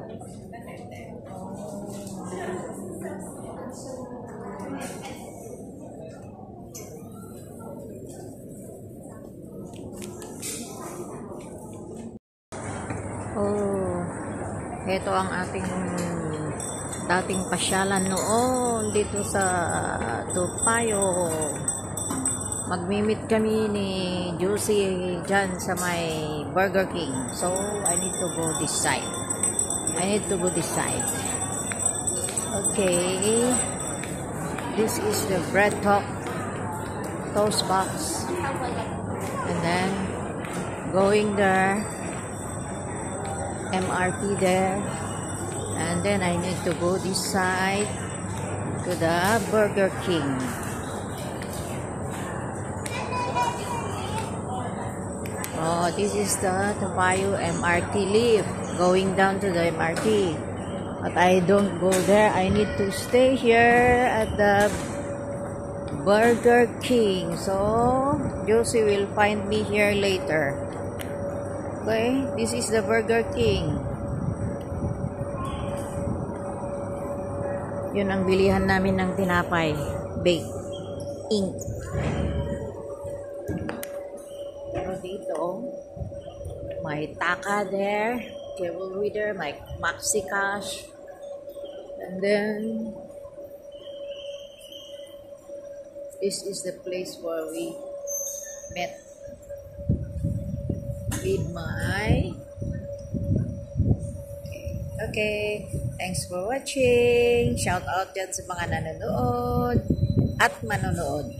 Oh, ito ang ating dating pasyalan noon dito sa Topayo. Magmi-meet kami ni Juicy dyan sa may Burger King. So, I need to go this side. Okay. This is the bread toast box. And then, going there. MRT there. And then, I need to go this side to the Burger King. Oh, this is the Topayo MRT lift going down to the MRT. But I don't go there. I need to stay here at the Burger King. So, Josie will find me here later. Okay, this is the Burger King. Yun ang bilihan namin ng tinapay. Bake. Ink. Dito, may Taka there, cable reader, may Maxi Cash, and then this is the place where we met with my okay, thanks for watching. Shout out dyan sa mga nanonood at manonood.